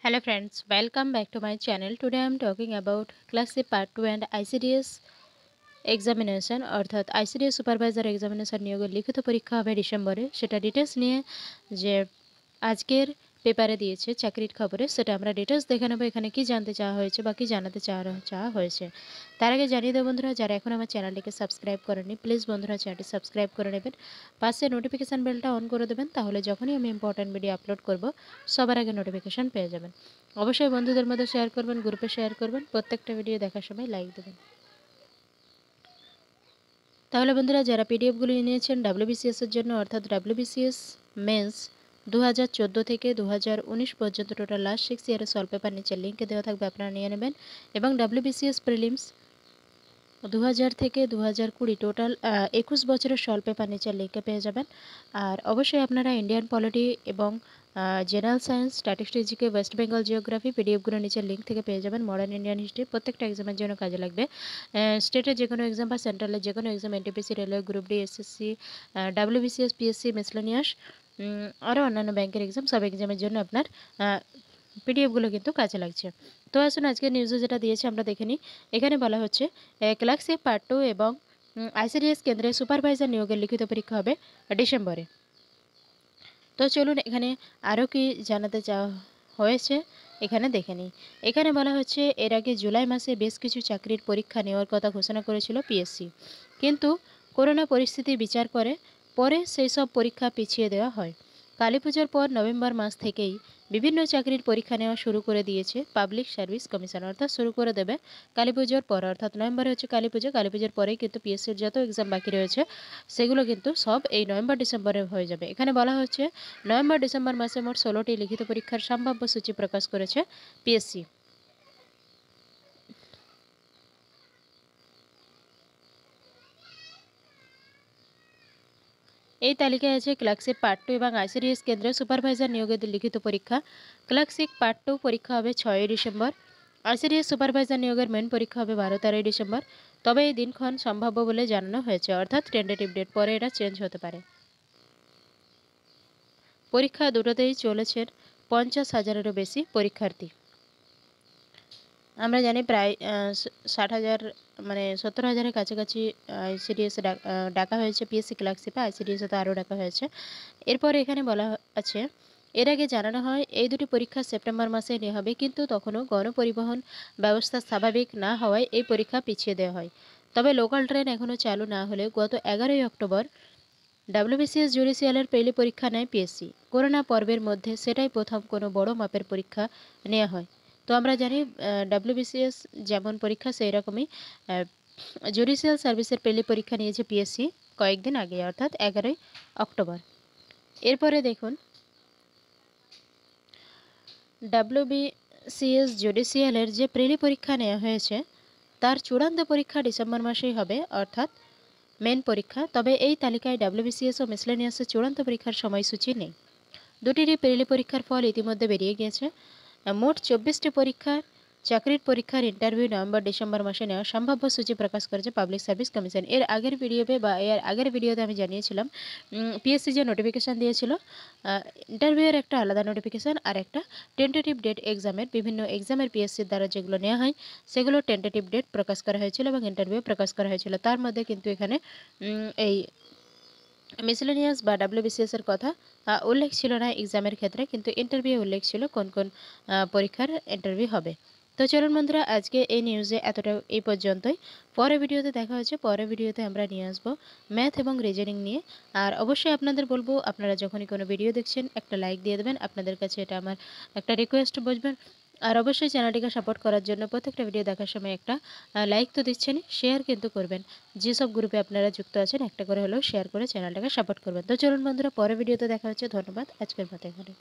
Hello friends, welcome back to my channel. Today I am talking about Class C Part 2 and ICDS examination অর্থাৎ ICDS supervisor examination নিয়োগের লিখিত পরীক্ষা হবে ডিসেম্বরে। সেটা ডিটেলস নিয়ে যে আজকের পেপারে দিয়েছে চাকরির খবরে, সেটা আমরা ডিটেলস দেখে নেবো। এখানে কি জানতে চাওয়া হয়েছে বা কি জানাতে চাওয়া হয়েছে। তার আগে জানিয়ে দেবো বন্ধুরা, যারা এখন আমার চ্যানেলটিকে সাবস্ক্রাইব করেনি প্লিজ বন্ধুরা চ্যানেলটি সাবস্ক্রাইব করে নেবেন, পাশে নোটিফিকেশান বেলটা অন করে দেবেন, তাহলে যখনই আমি ইম্পর্ট্যান্ট ভিডিও আপলোড করব সবার আগে নোটিফিকেশান পেয়ে যাবেন। অবশ্যই বন্ধুদের মধ্যে শেয়ার করবেন, গ্রুপে শেয়ার করবেন, প্রত্যেকটা ভিডিও দেখার সময় লাইক দেবেন। তাহলে বন্ধুরা, যারা পিডিএফগুলি নিয়েছেন ডাব্লিউবিসিএসের জন্য অর্থাৎ ডাব্লিউবিসিএস মেন্স 2014 থেকে 2019 পর্যন্ত টোটাল লাস্ট 6 ইয়ারের সলভ পেপার নিচে লিঙ্কে দেওয়া থাকবে, আপনারা নিয়ে নেবেন। এবং ডাব্লিউবিসিএস প্রিলিমস 2000 থেকে 2020 টোটাল 21 বছরের সলভ পেপার নিচে লিঙ্কে পেয়ে যাবেন। আর অবশ্যই আপনারা ইন্ডিয়ান পলিটি এবং general science, statistics, GK, West Bengal geography পিডিএফগুলো নিচের লিঙ্ক থেকে পেয়ে যাবেন। মডার্ন ইন্ডিয়ান হিস্ট্রি প্রত্যেকটা এক্সামের জন্য কাজে লাগবে। স্টেটের যে কোনো এক্সাম বা সেন্ট্রালের যে কোনো exam, NTPC, railway, group D, SSC, WBCS, PSC, miscellaneous, আরও অন্যান্য ব্যাংকের এক্সাম, সব এক্সামের জন্য আপনার পিডিএফগুলো কিন্তু কাজে লাগছে। তো আসুন আজকে নিউজে যেটা দিয়েছে আমরা দেখে নিই। এখানে বলা হচ্ছে ক্লাস সি পার্ট 2 এবং আইসিডিএস কেন্দ্রে সুপারভাইজার নিয়োগের লিখিত পরীক্ষা হবে ডিসেম্বরে। তো চলুন এখানে আরও কি জানাতে চাওয়া হয়েছে এখানে দেখে নিই। এখানে বলা হচ্ছে এর আগে জুলাই মাসে বেশ কিছু চাকরির পরীক্ষা নেওয়ার কথা ঘোষণা করেছিল পিএসসি, কিন্তু করোনা পরিস্থিতি বিচার করে পরে সেই সব পরীক্ষা পিছিয়ে দেওয়া হয়। কালী পুজোর পর নভেম্বর মাস থেকেই বিভিন্ন চাকরির পরীক্ষা নেওয়া শুরু করে দিয়েছে পাবলিক সার্ভিস কমিশন, অর্থাৎ শুরু করে দেবে কালী পুজোর পর, অর্থাৎ নভেম্বরে হচ্ছে কালী পুজো, কালী পুজোর পরেই কিন্তু পিএসসির যত এক্সাম বাকি রয়েছে সেগুলো কিন্তু সব এই নভেম্বর ডিসেম্বরে হয়ে যাবে। এখানে বলা হচ্ছে নভেম্বর ডিসেম্বর মাসে মোট 16টি লিখিত পরীক্ষার সম্ভাব্য সূচি প্রকাশ করেছে পিএসসি। এই তালিকায় আছে ক্লার্কশিপ পার্ট 2 এবং আইসিডিএস কেন্দ্রে সুপারভাইজার নিয়োগের লিখিত পরীক্ষা। ক্লার্কশিপ পার্ট 2 পরীক্ষা হবে 6ই ডিসেম্বর। আইসিডিএস সুপারভাইজার নিয়োগের মেন পরীক্ষা হবে 12-13 ডিসেম্বর। তবে এই দিনক্ষণ সম্ভাব্য বলে জানানো হয়েছে, অর্থাৎ টেন্টেটিভ ডেট, পরে এটা চেঞ্জ হতে পারে। পরীক্ষা দুটোতেই চলেছেন 50,000-এরও বেশি পরীক্ষার্থী। আমরা জানি প্রায় 60,000 মানে 70,000-এর কাছাকাছি আইসিডিএস ডাকা হয়েছে পিএসসি ক্লার্কশিপে, আইসিডিএসে তো আরও ডাকা হয়েছে। এরপর এখানে বলা আছে এর আগে জানানো হয় এই দুটি পরীক্ষা সেপ্টেম্বর মাসে নেওয়া হবে, কিন্তু তখনও গণপরিবহন ব্যবস্থা স্বাভাবিক না হওয়ায় এই পরীক্ষা পিছিয়ে দেওয়া হয়। তবে লোকাল ট্রেন এখনও চালু না হলে গত 11ই অক্টোবর ডাব্লিউবিসিএস জুডিশিয়ালের পেলি পরীক্ষা নেয় পিএসসি। করোনা পর্বের মধ্যে সেটাই প্রথম কোনো বড় মাপের পরীক্ষা নেওয়া হয়। তো আমরা জানি ডাব্লিউবিসিএস যেমন পরীক্ষা সেই রকমই জুডিশিয়াল সার্ভিসের পেলি পরীক্ষা নিয়েছে পিএসসি কয়েকদিন আগে, অর্থাৎ 11ই অক্টোবর। এরপরে দেখুন ডাব্লিউবিসিএস জুডিশিয়ালের যে প্রিলি পরীক্ষা নেওয়া হয়েছে তার চূড়ান্ত পরীক্ষা ডিসেম্বর মাসেই হবে, অর্থাৎ মেন পরীক্ষা। তবে এই তালিকায় ডাব্লিউবিসিএস ও মিসলেনিয়াসের চূড়ান্ত পরীক্ষার সময়সূচি নেই। দুটিরই প্রিলি পরীক্ষার ফল ইতিমধ্যে বেরিয়ে গিয়েছে। মোট 24টি চাকরির পরীক্ষার ইন্টারভিউ নভেম্বর ডিসেম্বর মাসে নেওয়ার সম্ভাব্য সূচি প্রকাশ করেছে পাবলিক সার্ভিস কমিশন। এর আগের ভিডিওতে আমি জানিয়েছিলাম পিএসসি যে নোটিফিকেশান দিয়েছিল ইন্টারভিউয়ের একটা আলাদা নোটিফিকেশান আর একটা টেন্টেটিভ ডেট এক্সামের, বিভিন্ন এক্সামের পিএসসির দ্বারা যেগুলো নেওয়া হয় সেগুলো টেন্টেটিভ ডেট প্রকাশ করা হয়েছিল এবং ইন্টারভিউ প্রকাশ করা হয়েছিল। তার মধ্যে কিন্তু এখানে এই মিসেলেনিয়াস বা ডাব্লিউবিসিএস এর কথা উল্লেখ ছিল না এক্সামের ক্ষেত্রে, কিন্তু ইন্টারভিউ উল্লেখ ছিল কোন কোন পরীক্ষার ইন্টারভিউ হবে। তো চলুন বন্ধুরা, আজকে এই নিউজে এতটা এই পর্যন্তই। পরের ভিডিওতে দেখা হচ্ছে। পরের ভিডিওতে আমরা নিয়ে আসবো ম্যাথ এবং রিজনিং নিয়ে। আর অবশ্যই আপনাদের বলবো আপনারা যখনই কোনো ভিডিও দেখছেন একটা লাইক দিয়ে দেবেন, আপনাদের কাছে এটা আমার একটা রিকোয়েস্ট বুঝবেন। আর অবশ্যই চ্যানেলটিকে সাপোর্ট করার জন্য প্রত্যেকটা ভিডিও দেখার সময় একটা লাইক তো দিচ্ছেনই, শেয়ার কিন্তু করবেন। যেসব গ্রুপে আপনারা যুক্ত আছেন একটা করে হলেও শেয়ার করে চ্যানেলটাকে সাপোর্ট করবেন। তো চলুন বন্ধুরা, পরের ভিডিওতে দেখা হচ্ছে। ধন্যবাদ, আজকের মতো এখানে।